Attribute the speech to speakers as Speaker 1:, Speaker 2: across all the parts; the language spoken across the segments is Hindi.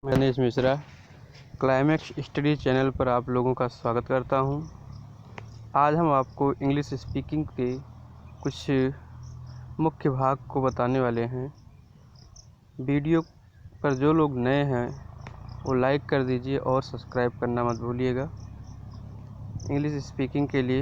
Speaker 1: Ganesh Mishra climax study channel पर आप लोगों का स्वागत करता हूं। आज हम आपको इंग्लिश स्पीकिंग के कुछ मुख्य भाग को बताने वाले हैं। वीडियो पर जो लोग नए हैं वो लाइक कर दीजिए और सब्सक्राइब करना मत भूलिएगा। इंग्लिश स्पीकिंग के लिए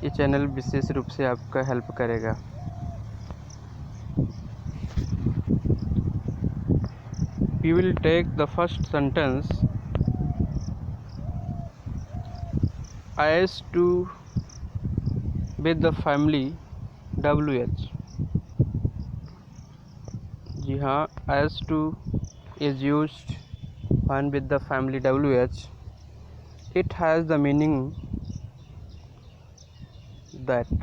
Speaker 1: ये चैनल विशेष रूप से आपका हेल्प करेगा। We will take the first sentence. I used to with the family WH। जी हाँ, I used to is used when with the family WH. It has the meaning that।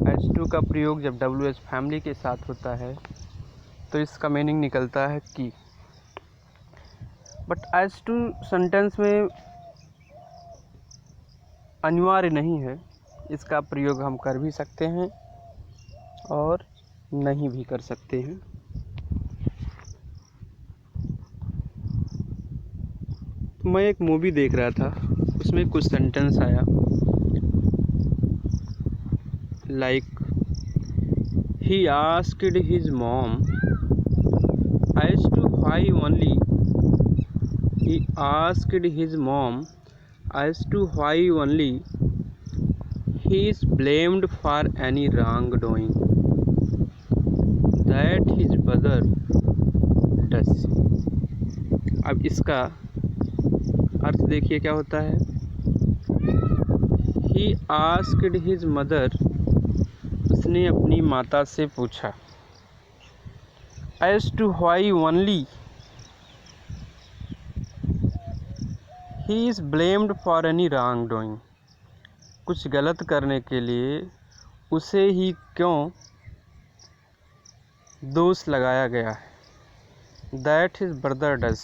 Speaker 1: I used to का प्रयोग जब WH फैमिली के साथ होता है तो इसका मीनिंग निकलता है कि। But I used to sentence में अनिवार्य नहीं है, इसका प्रयोग हम कर भी सकते हैं और नहीं भी कर सकते हैं। तो मैं एक मूवी देख रहा था, उसमें कुछ सेंटेंस आया like he asked his mom as to why only. He asked his mom as to why only he is blamed for any wrongdoing that his brother does। अब इसका अर्थ देखिए क्या होता है। He asked his mother, उसने अपनी माता से पूछा। As to why only he is blamed for any wrongdoing, कुछ गलत करने के लिए उसे ही क्यों दोष लगाया गया है। दैट हिज ब्रदर डज,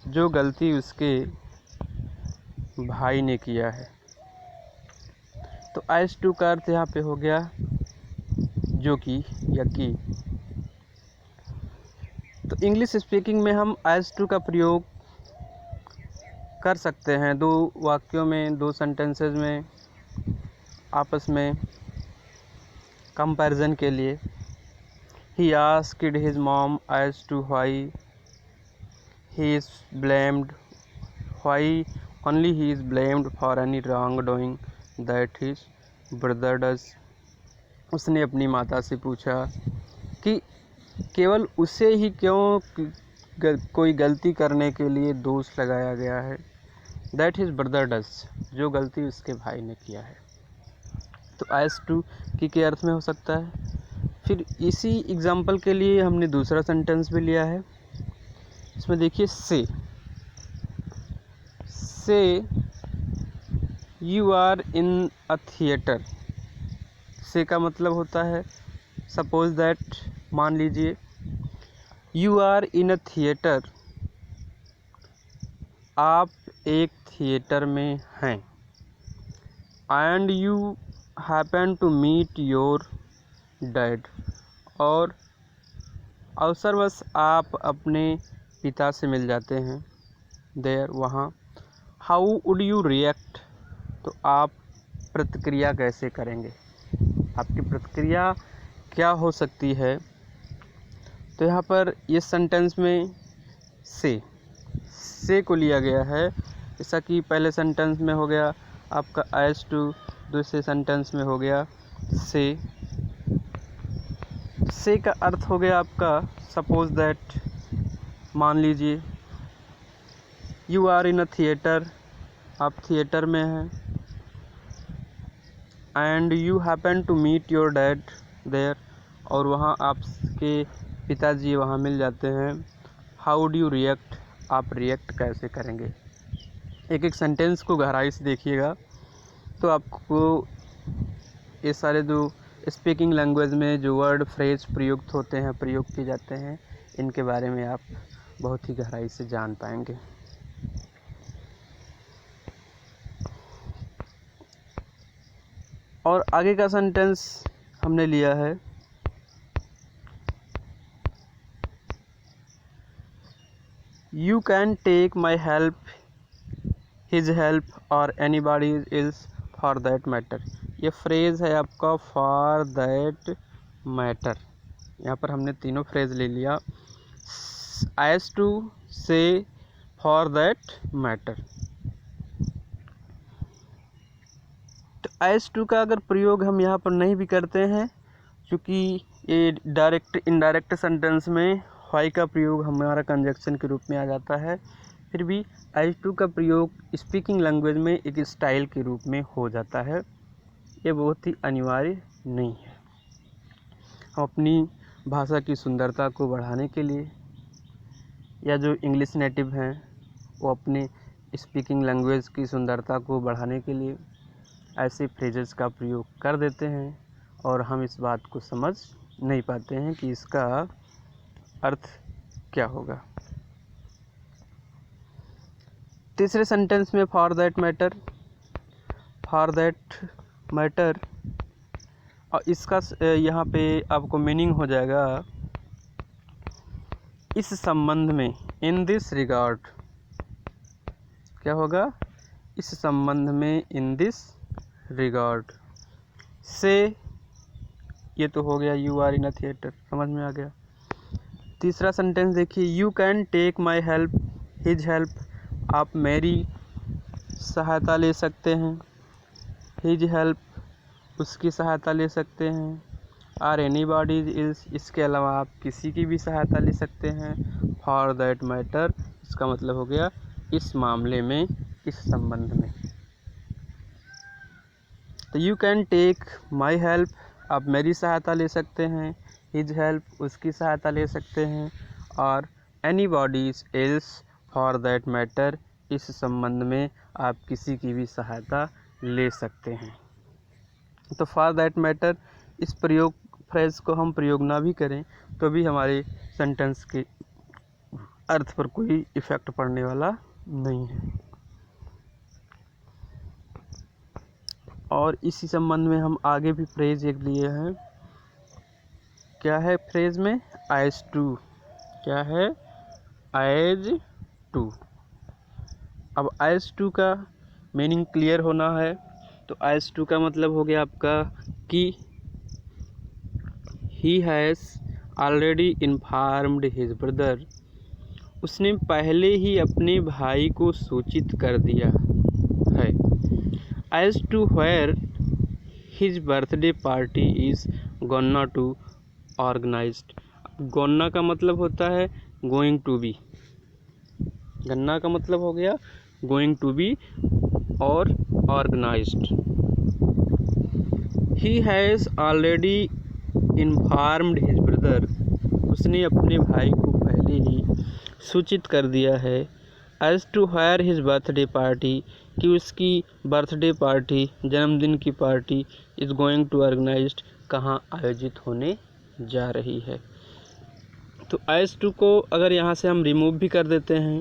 Speaker 1: जो गलती उसके भाई ने किया है। तो एज टू का अर्थ यहाँ पे हो गया जो कि या कि। तो इंग्लिश स्पीकिंग में हम एज टू का प्रयोग कर सकते हैं दो वाक्यों में, दो सेंटेंसेस में आपस में कंपैरिजन के लिए। He asked his mom as to why he is blamed, why only he is blamed for any wrongdoing that his brother does. उसने अपनी माता से पूछा कि केवल उसे ही क्यों कोई गलती करने के लिए दोष लगाया गया है। दैट हिज ब्रदर डज, जो गलती उसके भाई ने किया है। तो एज टू की के अर्थ में हो सकता है। फिर इसी एग्जाम्पल के लिए हमने दूसरा सेंटेंस भी लिया है। इसमें देखिए say you are in a theatre. Say का मतलब होता है सपोज दैट, मान लीजिए you are in a theatre, आप एक थिएटर में हैं। And you happen to meet your dad, और अवसरवश आप अपने पिता से मिल जाते हैं देयर, वहाँ। हाउ वुड यू रिएक्ट, तो आप प्रतिक्रिया कैसे करेंगे, आपकी प्रतिक्रिया क्या हो सकती है। तो यहाँ पर इस सेंटेंस में से को लिया गया है, जैसा कि पहले सेंटेंस में हो गया आपका एज टू, दूसरे सेंटेंस में हो गया से का अर्थ हो गया आपका सपोज दैट, मान लीजिए you are in a theatre, आप थिएटर में हैं। And you happen to meet your dad there, और वहाँ आपके पिताजी वहाँ मिल जाते हैं। हाउ डू यू रिएक्ट, आप रिएक्ट कैसे करेंगे। एक एक सेंटेंस को गहराई से देखिएगा तो आपको ये सारे जो स्पीकिंग लैंग्वेज में जो वर्ड फ्रेज प्रयुक्त होते हैं, प्रयोग किए जाते हैं, इनके बारे में आप बहुत ही गहराई से जान पाएंगे। और आगे का सेंटेंस हमने लिया है you can take my help, his help और anybody is for that matter. ये फ्रेज़ है आपका फॉर दैट मैटर। यहाँ पर हमने तीनों फ्रेज ले लिया, एज टू, से, फॉर दैट मैटर। तो एज टू का अगर प्रयोग हम यहाँ पर नहीं भी करते हैं, क्योंकि ये डायरेक्ट इनडायरेक्ट सेंटेंस में व्हाई का प्रयोग हमारा कंजक्शन के रूप में आ जाता है, फिर भी एज टू का प्रयोग स्पीकिंग लैंग्वेज में एक स्टाइल के रूप में हो जाता है। ये बहुत ही अनिवार्य नहीं है। हम अपनी भाषा की सुंदरता को बढ़ाने के लिए, या जो इंग्लिश नेटिव हैं वो अपने स्पीकिंग लैंग्वेज की सुंदरता को बढ़ाने के लिए ऐसे फ्रेजेस का प्रयोग कर देते हैं, और हम इस बात को समझ नहीं पाते हैं कि इसका अर्थ क्या होगा। तीसरे सेंटेंस में फॉर दैट मैटर, और इसका यहाँ पे आपको मीनिंग हो जाएगा इस संबंध में, इन दिस रिगार्ड। क्या होगा? इस संबंध में, इन दिस रिगार्ड। से, ये तो हो गया you are in a theatre, समझ में आ गया। तीसरा सेंटेंस देखिए, you can take my help, his help, आप मेरी सहायता ले सकते हैं, हिज हेल्प, उसकी सहायता ले सकते हैं, और एनी बॉडी इज, इसके अलावा आप किसी की भी सहायता ले सकते हैं, फॉर दैट मैटर, इसका मतलब हो गया इस मामले में, इस संबंध में। तो you can take my help, आप मेरी सहायता ले सकते हैं, हिज हेल्प, उसकी सहायता ले सकते हैं, और any bodies else for that matter, इस संबंध में आप किसी की भी सहायता ले सकते हैं। तो फॉर दैट मैटर, इस प्रयोग फ्रेज को हम प्रयोग ना भी करें तो भी हमारे सेंटेंस के अर्थ पर कोई इफ़ेक्ट पड़ने वाला नहीं है। और इसी संबंध में हम आगे भी फ्रेज एक लिए हैं। क्या है फ्रेज में? As to. क्या है? As to. अब एज टू का मीनिंग क्लियर होना है, तो एज टू का मतलब हो गया आपका कि ही has already informed his brother, उसने पहले ही अपने भाई को सूचित कर दिया है। As to where his birthday party is gonna to organised. Gonna का मतलब होता है गोइंग टू बी, गन्ना का मतलब हो गया गोइंग टू बी और organised. He has already informed his brother, उसने अपने भाई को पहले ही सूचित कर दिया है। As to where his birthday party, कि उसकी बर्थडे पार्टी, जन्मदिन की party, is going to organised, कहाँ आयोजित होने जा रही है। तो एज टू को अगर यहाँ से हम रिमूव भी कर देते हैं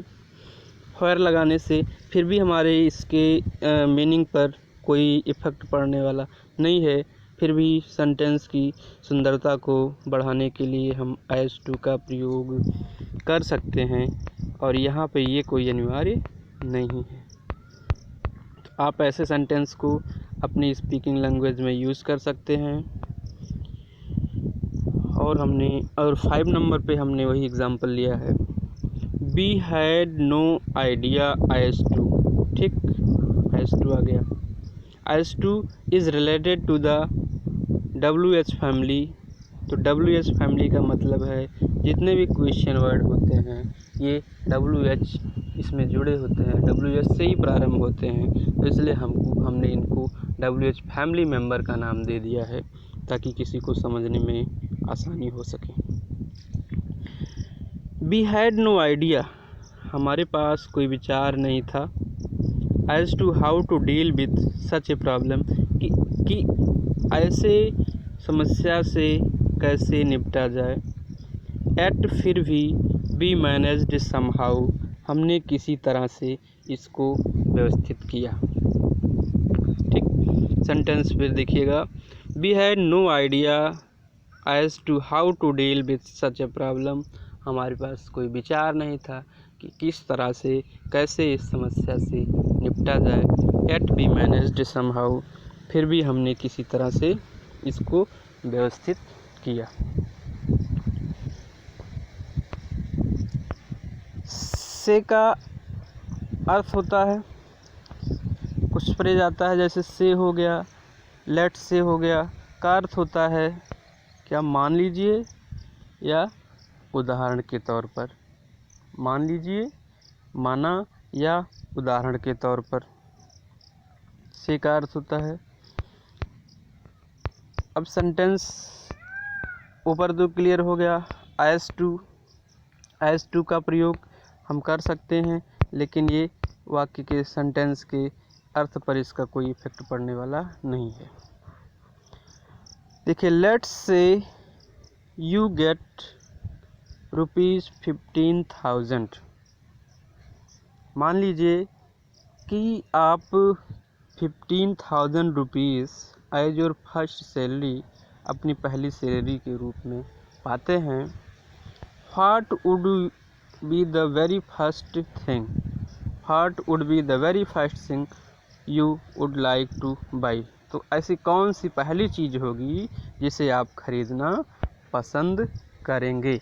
Speaker 1: वेयर लगाने से, फिर भी हमारे इसके मीनिंग पर कोई इफ़ेक्ट पड़ने वाला नहीं है। फिर भी सेंटेंस की सुंदरता को बढ़ाने के लिए हम एज टू का प्रयोग कर सकते हैं, और यहाँ पे ये कोई अनिवार्य नहीं है। तो आप ऐसे सेंटेंस को अपनी स्पीकिंग लैंग्वेज में यूज़ कर सकते हैं। और 5 नंबर पे हमने वही एग्जांपल लिया है, we had no idea as to. ठीक, एज टू आ गया। As to is related to the WH family. तो WH फैमिली का मतलब है जितने भी क्वेश्चन वर्ड होते हैं ये WH इसमें जुड़े होते हैं, WH से ही प्रारंभ होते हैं, तो इसलिए हमने इनको WH फैमिली मेम्बर का नाम दे दिया है ताकि किसी को समझने में आसानी हो सके। वी हैड नो आइडिया, हमारे पास कोई विचार नहीं था, as to how to deal with such a problem, कि ऐसे समस्या से कैसे निपटा जाए। एट, फिर भी, वी मैनेज्ड समहाउ, हमने किसी तरह से इसको व्यवस्थित किया। ठीक, सेंटेंस फिर देखिएगा, we had no idea as to how to deal with such a problem, हमारे पास कोई विचार नहीं था कि किस तरह से कैसे इस समस्या से निपटा जाए। एट बी मैनेज्ड समहाउ, फिर भी हमने किसी तरह से इसको व्यवस्थित किया। से का अर्थ होता है, कुछ फ्रेज आता है जैसे से हो गया, लेट से हो गया, का अर्थ होता है क्या, मान लीजिए या उदाहरण के तौर पर। मान लीजिए, माना या उदाहरण के तौर पर से का अर्थ होता है। अब सेंटेंस ऊपर तो क्लियर हो गया। एज टू का प्रयोग हम कर सकते हैं, लेकिन ये वाक्य के सेंटेंस के अर्थ पर इसका कोई इफेक्ट पड़ने वाला नहीं है। देखिए, लेट्स से यू गेट ₹15,000। मान लीजिए कि आप 15,000 rupees as your first salary, अपनी पहली सैलरी के रूप में पाते हैं। What would be the very first thing you would like to buy. तो ऐसी कौन सी पहली चीज़ होगी जिसे आप खरीदना पसंद करेंगे।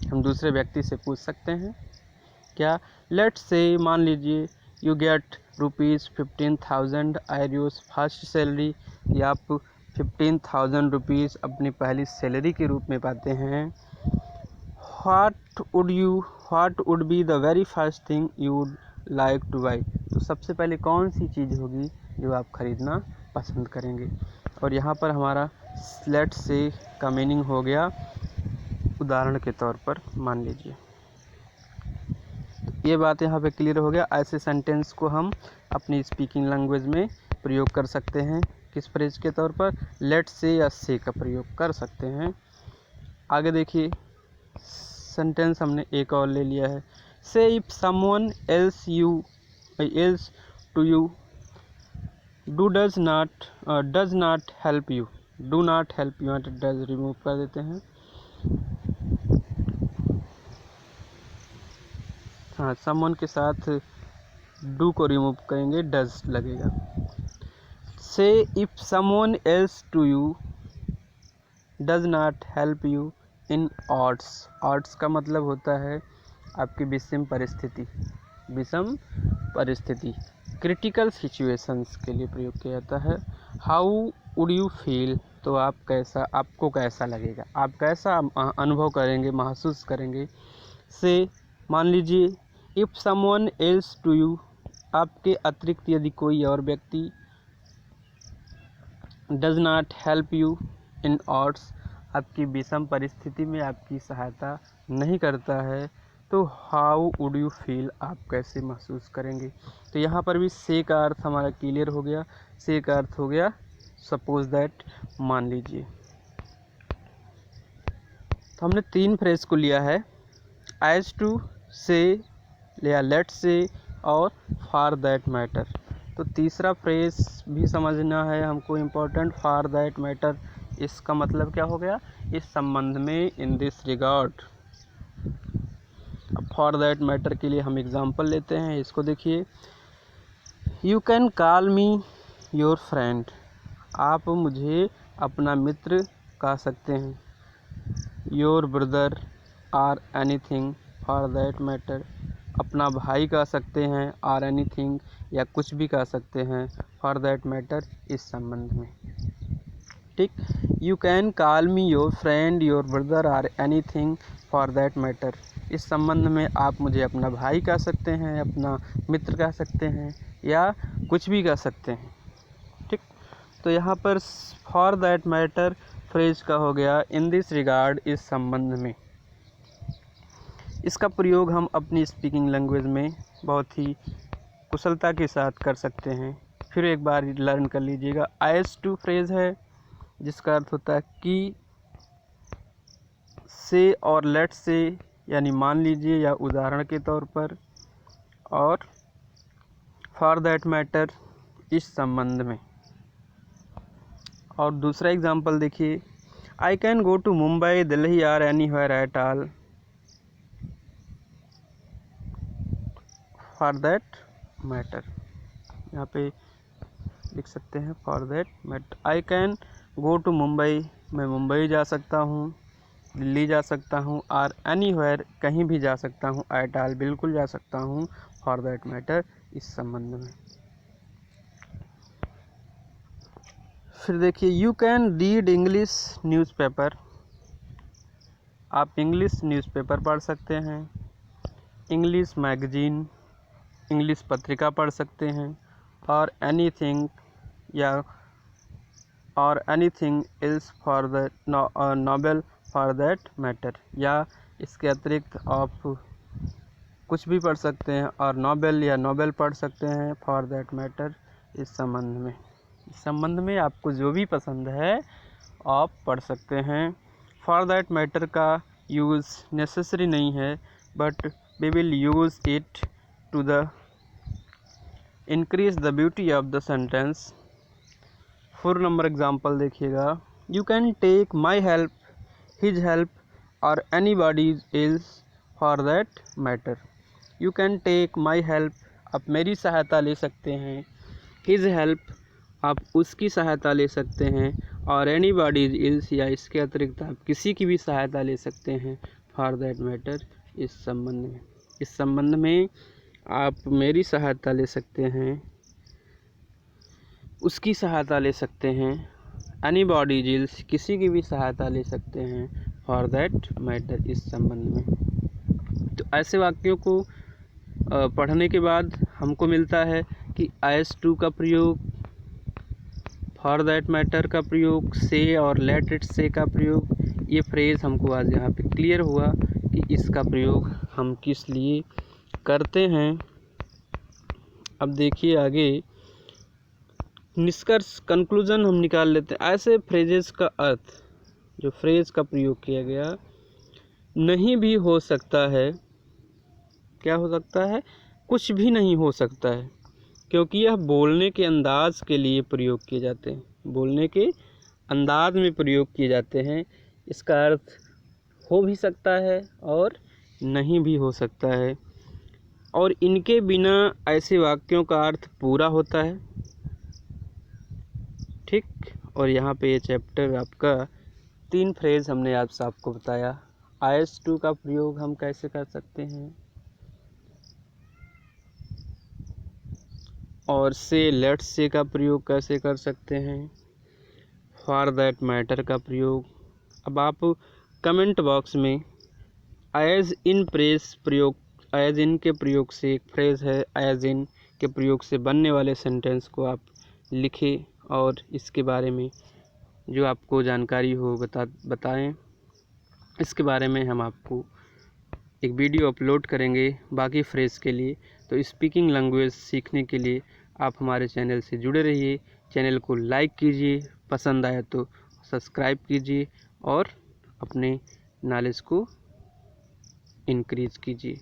Speaker 1: हम दूसरे व्यक्ति से पूछ सकते हैं क्या। लेट्स से, मान लीजिए, you get ₹15,000 as your first salary, कि आप 15,000 रुपीज़ अपनी पहली सैलरी के रूप में पाते हैं। What would be the very first thing you would like to buy. तो सबसे पहले कौन सी चीज़ होगी जो आप खरीदना पसंद करेंगे। और यहाँ पर हमारा लेट्स से का मीनिंग हो गया उदाहरण के तौर पर, मान लीजिए। ये बात यहाँ पे क्लियर हो गया। ऐसे सेंटेंस को हम अपनी स्पीकिंग लैंग्वेज में प्रयोग कर सकते हैं। किस फ्रेज के तौर पर, लेट्स से या से का प्रयोग कर सकते हैं। आगे देखिए, सेंटेंस हमने एक और ले लिया है। Say if someone else to you does not help you, does remove कर देते हैं। हाँ, समवन के साथ डू को रिमूव करेंगे, डज लगेगा। Say if someone else to you does not help you in odds का मतलब होता है आपकी विषम परिस्थिति, क्रिटिकल सिचुएशंस के लिए प्रयोग किया जाता है। हाउ वुड यू फील, तो आपको कैसा लगेगा, आप कैसा अनुभव करेंगे, महसूस करेंगे। से, मान लीजिए, if someone else to you, आपके अतिरिक्त यदि कोई और व्यक्ति, does not help you in odds, आपकी विषम परिस्थिति में आपकी सहायता नहीं करता है, तो हाउ वुड यू फील, आप कैसे महसूस करेंगे। तो यहाँ पर भी से का अर्थ हमारा क्लियर हो गया। से का अर्थ हो गया सपोज दैट, मान लीजिए। तो हमने 3 फ्रेज को लिया है, एज टू, से या लेट से और फॉर दैट मैटर। तो तीसरा फ्रेज भी समझना है हमको इम्पोर्टेंट, फॉर दैट मैटर। इसका मतलब क्या हो गया, इस संबंध में, इन दिस रिगार्ड। अब फॉर दैट मैटर के लिए हम एग्जांपल लेते हैं। इसको देखिए, you can call me your friend, आप मुझे अपना मित्र कह सकते हैं। Your brother or anything for that matter, अपना भाई कह सकते हैं, आर एनीथिंग या कुछ भी कह सकते हैं, फॉर दैट मैटर इस संबंध में। ठीक, you can call me your friend, your brother or anything for that matter, इस संबंध में आप मुझे अपना भाई कह सकते हैं, अपना मित्र कह सकते हैं या कुछ भी कह सकते हैं। ठीक, तो यहाँ पर फॉर दैट मैटर फ्रेज का हो गया इन दिस रिगार्ड, इस संबंध में। इसका प्रयोग हम अपनी स्पीकिंग लैंग्वेज में बहुत ही कुशलता के साथ कर सकते हैं। फिर एक बार लर्न कर लीजिएगा। एज टू फ्रेज है जिसका अर्थ होता है कि से और लेट से, यानी मान लीजिए या उदाहरण के तौर पर, और फॉर दैट मैटर इस संबंध में। और दूसरा एग्जांपल देखिए, I can go to Mumbai, Delhi or anywhere at all, for that matter, यहाँ पे लिख सकते हैं for that matter. I can go to Mumbai, मैं मुंबई जा सकता हूँ, दिल्ली जा सकता हूँ, और एनीवेयर कहीं भी जा सकता हूँ, एट ऑल बिल्कुल जा सकता हूँ, फॉर दैट मैटर इस संबंध में। फिर देखिए you can read English newspaper, आप इंग्लिश न्यूज़पेपर पढ़ सकते हैं, इंग्लिश मैगजीन, इंग्लिश पत्रिका पढ़ सकते हैं, और एनीथिंग या और anything else for the novel for that matter, या इसके अतिरिक्त आप कुछ भी पढ़ सकते हैं और नॉवेल या नॉवेल पढ़ सकते हैं फॉर दैट मैटर इस संबंध में। इस संबंध में आपको जो भी पसंद है आप पढ़ सकते हैं। फॉर दैट मैटर का यूज़ नेसेसरी नहीं है, but we will use it to the increase the beauty of the sentence. 4 number example देखिएगा, you can take my help, his help, और anybody else for that matter. You can take my help, आप मेरी सहायता ले सकते हैं, हिज हेल्प, आप उसकी सहायता ले सकते हैं, और एनीबॉडी एल्स, या इसके अतिरिक्त आप किसी की भी सहायता ले सकते हैं फॉर दैट मैटर इस संबंध में। इस संबंध में आप मेरी सहायता ले सकते हैं, उसकी सहायता ले सकते हैं, एनीबॉडी एल्स, किसी की भी सहायता ले सकते हैं फॉर दैट मैटर इस संबंध में। तो ऐसे वाक्यों को पढ़ने के बाद हमको मिलता है कि एज टू का प्रयोग, फॉर दैट मैटर का प्रयोग, से और लेट इट से का प्रयोग, ये फ्रेज़ हमको आज यहाँ पे क्लियर हुआ कि इसका प्रयोग हम किस लिए करते हैं। अब देखिए आगे निष्कर्ष, कंक्लूजन हम निकाल लेते हैं। ऐसे फ्रेजेस का अर्थ, जो फ्रेज का प्रयोग किया गया, नहीं भी हो सकता है, क्या हो सकता है, कुछ भी नहीं हो सकता है, क्योंकि यह बोलने के अंदाज के लिए प्रयोग किए जाते हैं, बोलने के अंदाज में प्रयोग किए जाते हैं। इसका अर्थ हो भी सकता है और नहीं भी हो सकता है, और इनके बिना ऐसे वाक्यों का अर्थ पूरा होता है। ठीक, और यहाँ पे ये चैप्टर आपका 3 फ्रेज हमने आज आपको बताया। आईएस टू का प्रयोग हम कैसे कर सकते हैं, और से लेट से का प्रयोग कैसे कर सकते हैं, फॉर दैट मैटर का प्रयोग। अब आप कमेंट बॉक्स में एज इन प्रेस प्रयोग, एज इन के प्रयोग से एक फ्रेज है, एज इन के प्रयोग से बनने वाले सेंटेंस को आप लिखें, और इसके बारे में जो आपको जानकारी हो बताएं। इसके बारे में हम आपको एक वीडियो अपलोड करेंगे बाकी फ्रेज के लिए। तो स्पीकिंग लैंग्वेज सीखने के लिए आप हमारे चैनल से जुड़े रहिए। चैनल को लाइक कीजिए, पसंद आया तो सब्सक्राइब कीजिए, और अपने नॉलेज को इंक्रीज़ कीजिए।